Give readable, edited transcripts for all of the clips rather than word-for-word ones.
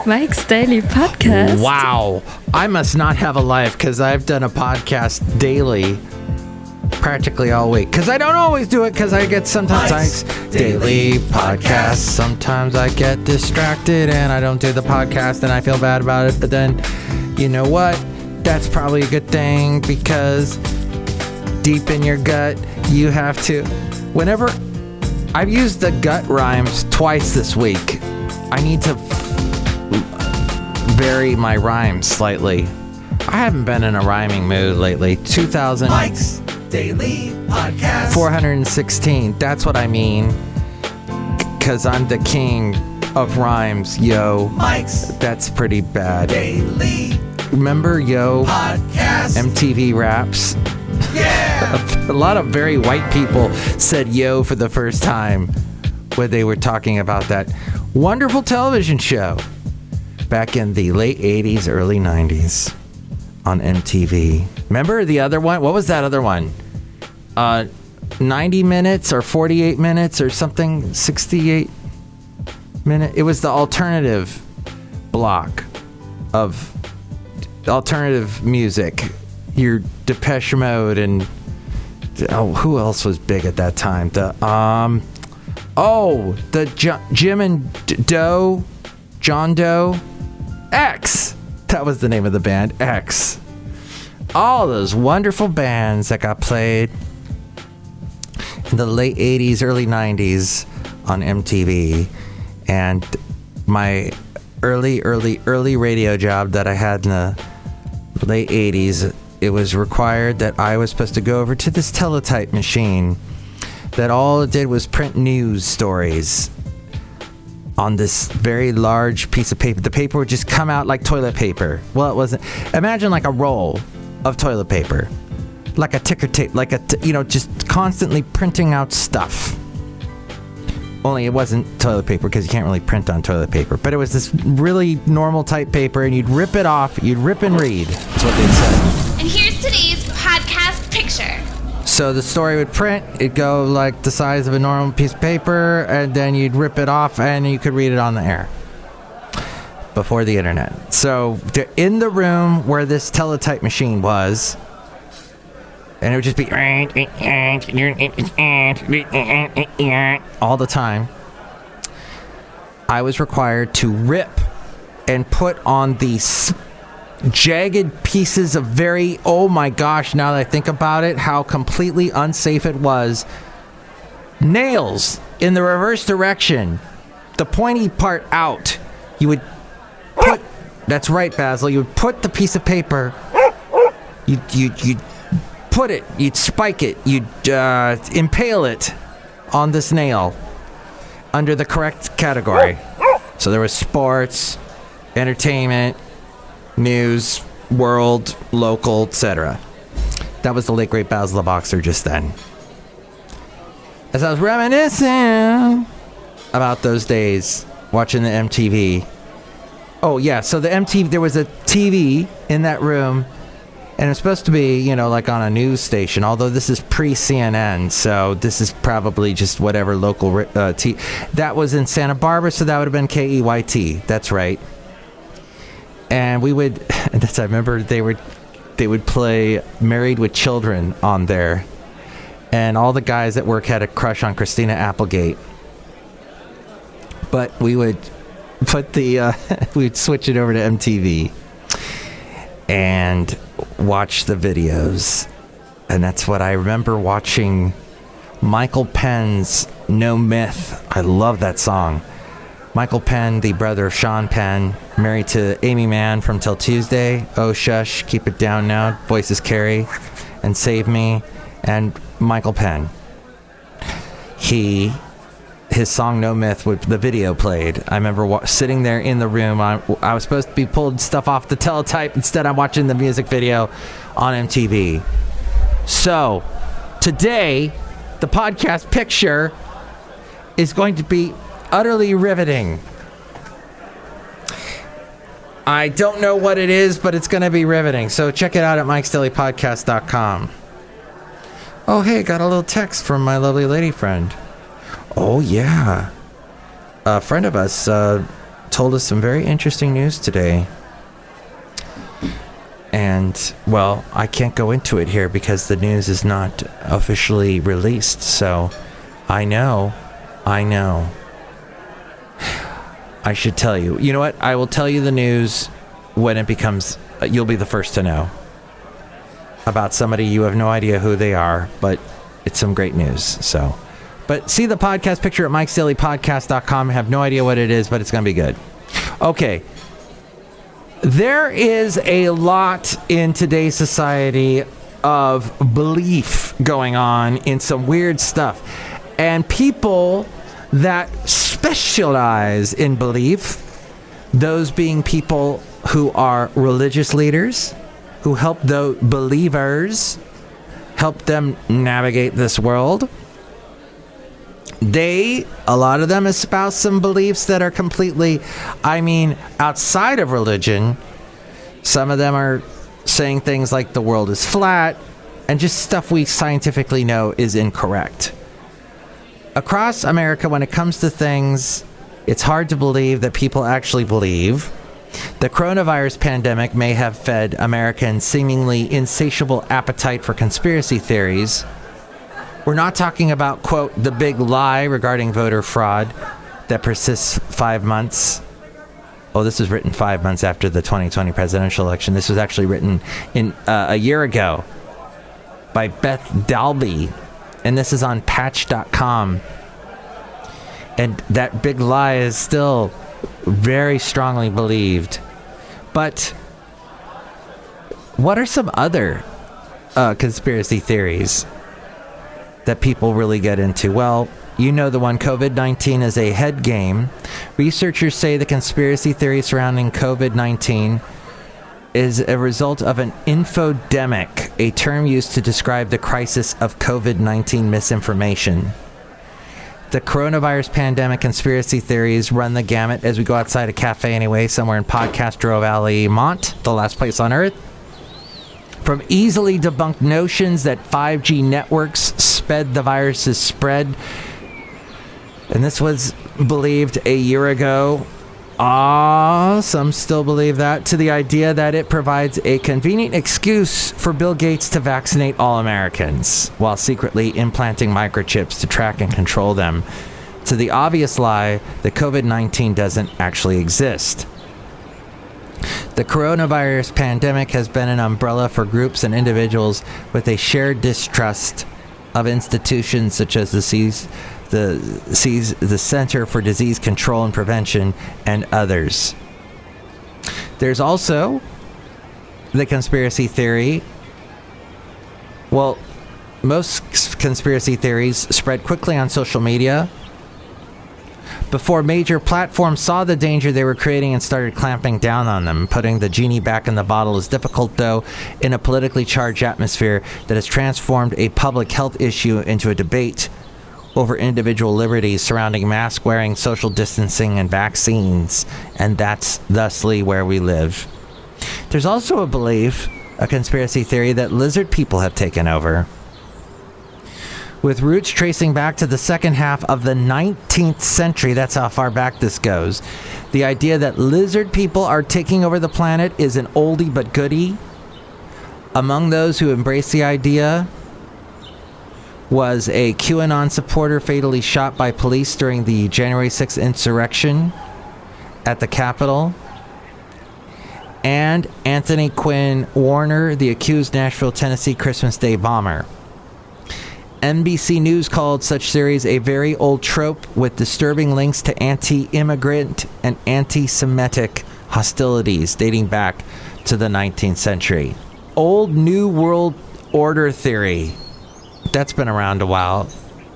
Mike's Daily Podcast. Wow. I must not have a life because I've done a podcast daily practically all week. Because I don't always do it because I get sometimes Mike's Daily Podcast. Sometimes I get distracted and I don't do the podcast and I feel bad about it. But then, you know what? That's probably a good thing because deep in your gut, you have to... Whenever... I've used the gut rhymes twice this week. I need to vary my rhymes slightly. I haven't been in a rhyming mood lately. 2000 Mike's Daily Podcast 416. That's what I mean. Cause I'm the king of rhymes, yo. Mike's That's pretty bad. Daily Remember, yo? Podcast MTV Raps. Yeah. A lot of very white people said yo for the first time when they were talking about that wonderful television show back in the late 80s, early 90s on MTV. Remember the other one? What was that other one? 90 minutes or 48 minutes or something? 68 minutes? It was the alternative block of alternative music. Your Depeche Mode and who else was big at that time? The Jim and Doe, John Doe, X. That was the name of the band, X. All those wonderful bands that got played in the late 80s, early 90s on MTV. And my early radio job that I had in the late 80s, it was required that I was supposed to go over to this teletype machine that all it did was print news stories on this very large piece of paper. The paper would just come out like toilet paper. Well, it wasn't. Imagine like a roll of toilet paper, like a ticker tape, like just constantly printing out stuff. Only it wasn't toilet paper because you can't really print on toilet paper. But it was this really normal type paper, and you'd rip it off, you'd rip and read. That's what they said. And here's today's podcast picture. So the story would print, it'd go like the size of a normal piece of paper, and then you'd rip it off and you could read it on the air. Before the internet. So in the room where this teletype machine was, and it would just be all the time, I was required to rip and put on these jagged pieces of very, oh my gosh, now that I think about it, how completely unsafe it was. Nails in the reverse direction, the pointy part out. You would put, that's right, Basil, you would put the piece of paper, you'd put it, you'd spike it, you'd impale it on this nail under the correct category. So there was sports, entertainment, news, world, local, etc. That was the late great Basil the Boxer just then. As I was reminiscing about those days watching the MTV. Oh yeah, so the MTV, there was a TV in that room, and it's supposed to be, like on a news station, although this is pre-CNN, so this is probably just whatever local that was in Santa Barbara, so that would have been KEYT. That's right. And we would, I remember they would play Married with Children on there, and all the guys at work had a crush on Christina Applegate. But we would put we'd switch it over to MTV and watch the videos. And that's what I remember watching. Michael Penn's No Myth. I love that song. Michael Penn, the brother of Sean Penn, married to Amy Mann from Till Tuesday. Oh Shush, Keep It Down Now, Voices Carry, and Save Me, and Michael Penn. His song No Myth, the video played. I remember sitting there in the room. I was supposed to be pulling stuff off the teletype. Instead, I'm watching the music video on MTV. So, today, the podcast picture is going to be utterly riveting. I don't know what it is, but it's going to be riveting. So check it out at mikesdailypodcast.com. Oh, hey, got a little text from my lovely lady friend. Oh, yeah. A friend of us, told us some very interesting news today. And, well, I can't go into it here because the news is not officially released. So, I know. I should tell you. You know what? I will tell you the news when it becomes... you'll be the first to know. About somebody you have no idea who they are, but it's some great news. So, but see the podcast picture at mikesdailypodcast.com. I have no idea what it is, but it's going to be good. Okay. There is a lot in today's society of belief going on in some weird stuff. And people that specialize in belief, those being people who are religious leaders, who help the believers, help them navigate this world. A lot of them espouse some beliefs that are completely, outside of religion. Some of them are saying things like the world is flat and just stuff we scientifically know is incorrect. Across America, when it comes to things, it's hard to believe that people actually believe. The coronavirus pandemic may have fed Americans' seemingly insatiable appetite for conspiracy theories. We're not talking about, quote, the big lie regarding voter fraud that persists 5 months. Oh, this was written 5 months after the 2020 presidential election. This was actually written in a year ago by Beth Dalby. And this is on patch.com. And that big lie is still very strongly believed. But what are some other conspiracy theories that people really get into? Well, you know the one, COVID-19 is a head game. Researchers say the conspiracy theory surrounding COVID-19 is a result of an infodemic, a term used to describe the crisis of COVID-19 misinformation. The coronavirus pandemic conspiracy theories run the gamut as we go outside a cafe anyway, somewhere in Podcastro Valley, Mont, the last place on Earth. From easily debunked notions that 5G networks sped the virus's spread, and this was believed a year ago. Some still believe that, to the idea that it provides a convenient excuse for Bill Gates to vaccinate all Americans while secretly implanting microchips to track and control them, to the obvious lie that COVID-19 doesn't actually exist. The coronavirus pandemic has been an umbrella for groups and individuals with a shared distrust of institutions such as the Center for Disease Control and Prevention and others. There's also the conspiracy theory. Well, most conspiracy theories spread quickly on social media. Before major platforms saw the danger they were creating and started clamping down on them. Putting the genie back in the bottle is difficult, though, in a politically charged atmosphere that has transformed a public health issue into a debate over individual liberties surrounding mask wearing, social distancing, and vaccines. And that's thusly where we live. There's also a belief, a conspiracy theory, that lizard people have taken over, with roots tracing back to the second half of the 19th century. That's how far back this goes. The idea that lizard people are taking over the planet is an oldie but goodie. Among those who embrace the idea was a QAnon supporter fatally shot by police during the January 6th insurrection at the Capitol, and Anthony Quinn Warner, the accused Nashville, Tennessee Christmas Day bomber. NBC News called such theories a very old trope with disturbing links to anti-immigrant and anti-Semitic hostilities dating back to the 19th century. Old New World Order theory. That's been around a while.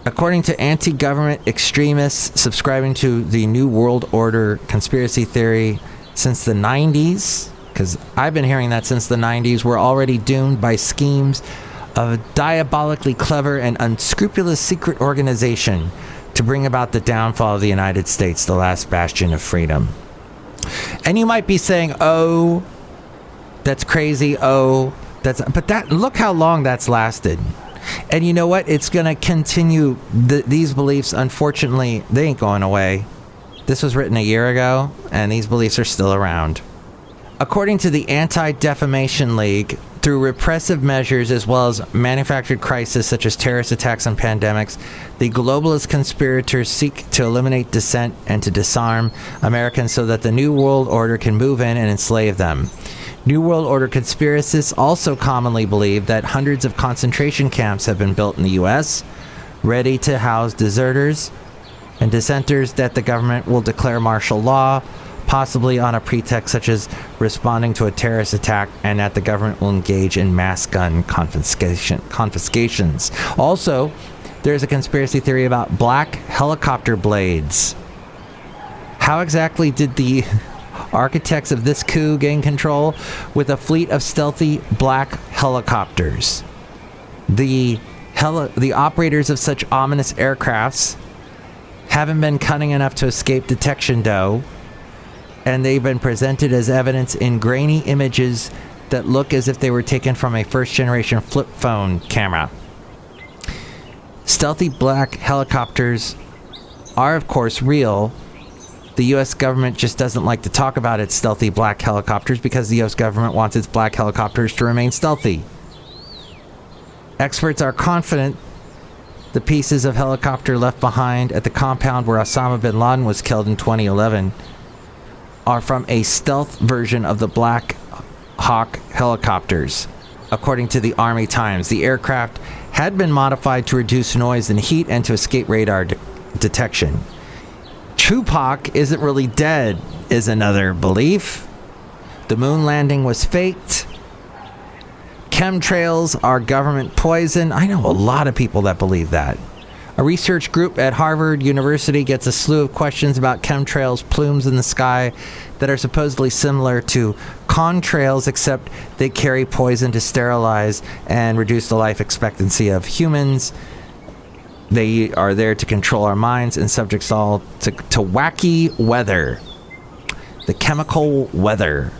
According to anti-government extremists subscribing to the New World Order conspiracy theory since the 90s, because I've been hearing that since the 90s, we're already doomed by schemes of a diabolically clever and unscrupulous secret organization to bring about the downfall of the United States, the last bastion of freedom. And you might be saying, oh, that's crazy, but look how long that's lasted. And you know what? It's going to continue. These beliefs, unfortunately, they ain't going away. This was written a year ago, and these beliefs are still around. According to the Anti-Defamation League, through repressive measures as well as manufactured crises such as terrorist attacks and pandemics, the globalist conspirators seek to eliminate dissent and to disarm Americans so that the New World Order can move in and enslave them. New World Order conspiracists also commonly believe that hundreds of concentration camps have been built in the U.S., ready to house deserters and dissenters, that the government will declare martial law, possibly on a pretext such as responding to a terrorist attack, and that the government will engage in mass gun confiscations. Also, there's a conspiracy theory about black helicopter blades. How exactly did the architects of this coup gain control with a fleet of stealthy black helicopters? The operators of such ominous aircrafts haven't been cunning enough to escape detection, though, and they've been presented as evidence in grainy images that look as if they were taken from a first-generation flip phone camera. Stealthy black helicopters are, of course, real. The U.S. government just doesn't like to talk about its stealthy black helicopters because the U.S. government wants its black helicopters to remain stealthy. Experts are confident the pieces of helicopter left behind at the compound where Osama bin Laden was killed in 2011 are from a stealth version of the Black Hawk helicopters. According to the Army Times, the aircraft had been modified to reduce noise and heat and to escape radar detection. Tupac isn't really dead, is another belief. The moon landing was faked. Chemtrails are government poison. I know a lot of people that believe that. A research group at Harvard University gets a slew of questions about chemtrails, plumes in the sky that are supposedly similar to contrails, except they carry poison to sterilize and reduce the life expectancy of humans. They are there to control our minds and subject us all to wacky weather. The chemical weather.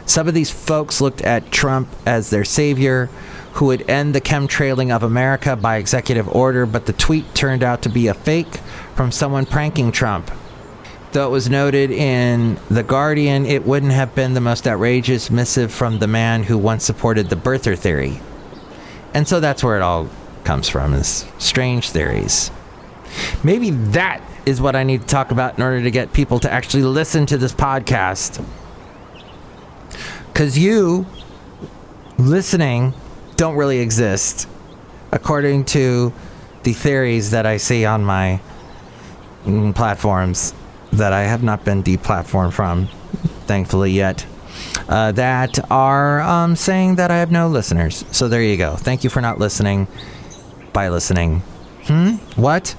Some of these folks looked at Trump as their savior, who would end the chemtrailing of America by executive order, but the tweet turned out to be a fake from someone pranking Trump. Though it was noted in The Guardian, it wouldn't have been the most outrageous missive from the man who once supported the birther theory. And so that's where it all comes from, is strange theories. Maybe that is what I need to talk about in order to get people to actually listen to this podcast. Because you listening don't really exist, according to the theories that I see on my platforms that I have not been deplatformed from, thankfully, yet, that are saying that I have no listeners. So there you go. Thank you for not listening by listening. What?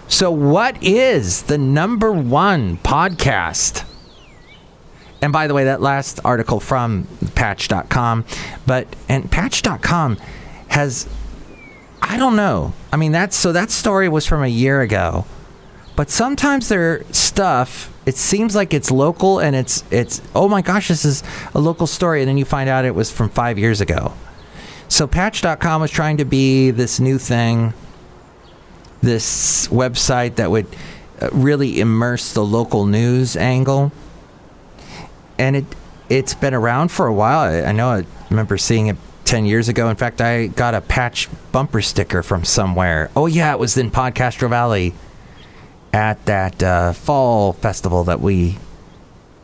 So what is the number one podcast? And by the way, that last article from Patch.com, and Patch.com has, I don't know. I mean, that story was from a year ago. But sometimes their stuff, it seems like it's local and it's oh my gosh, this is a local story. And then you find out it was from 5 years ago. So Patch.com was trying to be this new thing, this website that would really immerse the local news angle. And it's been around for a while. I remember seeing it 10 years ago. In fact, I got a Patch bumper sticker from somewhere. Oh, yeah, it was in Podcastro Valley at that fall festival that we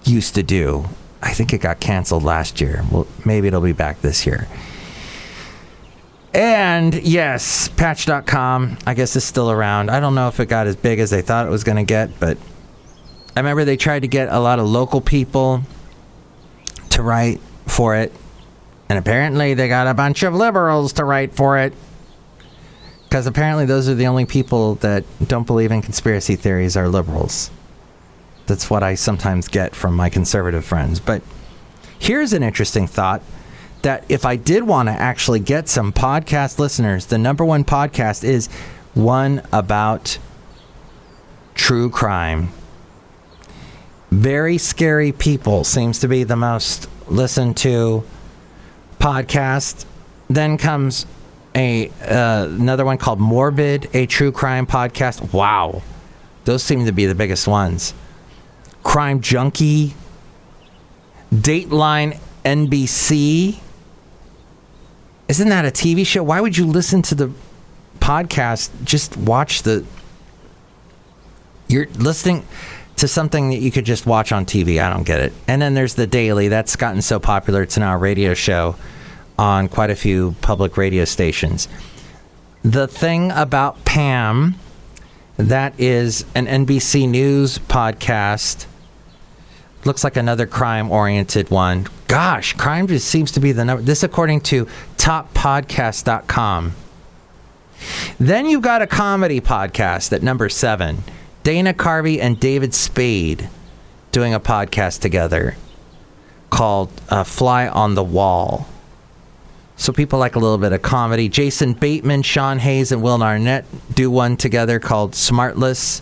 used to do. I think it got canceled last year. Well, maybe it'll be back this year. And yes, Patch.com, I guess, is still around. I don't know if it got as big as they thought it was going to get, but I remember they tried to get a lot of local people to write for it, and apparently they got a bunch of liberals to write for it, because apparently those are the only people that don't believe in conspiracy theories are liberals. That's what I sometimes get from my conservative friends. But here's an interesting thought, that if I did want to actually get some podcast listeners, the number one podcast is one about true crime. Very Scary People seems to be the most listened to podcast. Then comes another one called Morbid, a true crime podcast. Wow. Those seem to be the biggest ones. Crime Junkie, Dateline NBC. Isn't that a TV show? Why would you listen to the podcast? Just watch You're listening to something that you could just watch on TV. I don't get it. And then there's The Daily. That's gotten so popular. It's now a radio show on quite a few public radio stations. The Thing About Pam, that is an NBC News podcast. Looks like another crime-oriented one. Gosh, crime just seems to be the number. This according to toppodcast.com. Then you've got a comedy podcast at number 7. Dana Carvey and David Spade doing a podcast together called Fly on the Wall. So people like a little bit of comedy. Jason Bateman, Sean Hayes, and Will Arnett do one together called Smartless.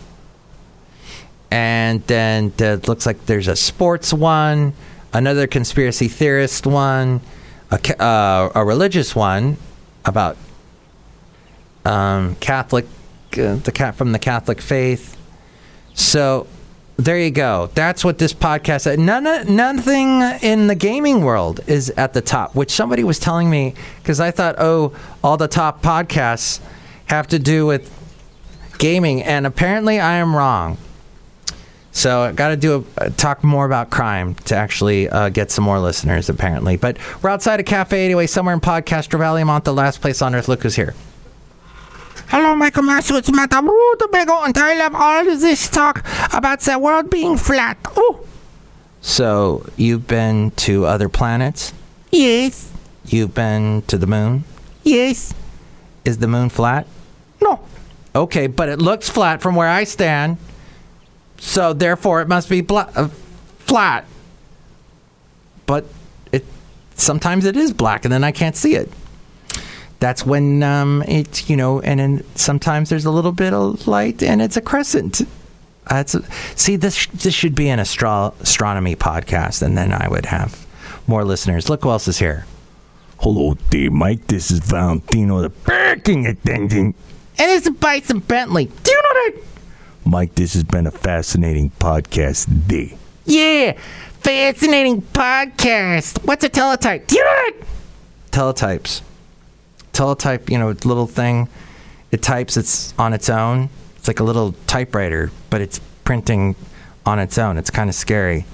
And then it looks like there's a sports one, another conspiracy theorist one, a religious one about Catholic, from the Catholic faith. So there you go. That's what this podcast is. Nothing in the gaming world is at the top, which somebody was telling me, because I thought, all the top podcasts have to do with gaming, and apparently I am wrong. So I got to talk more about crime to actually get some more listeners, apparently. But we're outside a cafe anyway, somewhere in Podcaster Valley. I'm on the last place on earth. Look who's here. Hello, Michael Master. It's Madame Rootabega, and I love all of this talk about the world being flat. Oh. So you've been to other planets? Yes. You've been to the moon? Yes. Is the moon flat? No. Okay, but it looks flat from where I stand. So, therefore, it must be flat. But sometimes it is black, and then I can't see it. That's when it's, and then sometimes there's a little bit of light, and it's a crescent. See, this should be an astronomy podcast, and then I would have more listeners. Look who else is here. Hello there, Mike. This is Valentino, the parking attendant. And it's Bison Bentley. Do you know that? Mike, this has been a fascinating podcast day. Yeah, fascinating podcast. What's a teletype? Do you know that? Teletypes. Teletype, little thing. It types, it's on its own. It's like a little typewriter, but it's printing on its own. It's kind of scary.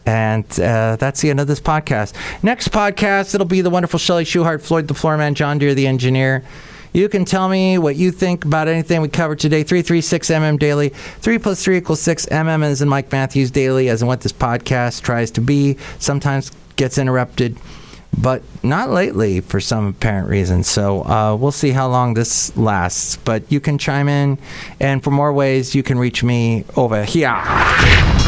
And that's the end of this podcast. Next podcast, it'll be the wonderful Chely Shoehart, Floyd the Floorman, John Deere the engineer. You can tell me what you think about anything we covered today. 336MM Daily. 3 + 3 = 6. MM as in Mike Matthews Daily, as in what this podcast tries to be. Sometimes gets interrupted, but not lately for some apparent reason. So we'll see how long this lasts. But you can chime in, and for more ways, you can reach me over here.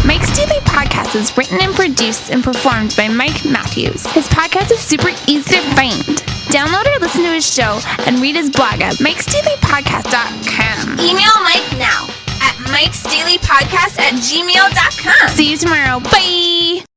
Mike's Daily Podcast is written and produced and performed by Mike Matthews. His podcast is super easy to find. Download or listen to his show and read his blog at mikesdailypodcast.com. Email Mike now at mikesdailypodcast@gmail.com. See you tomorrow. Bye!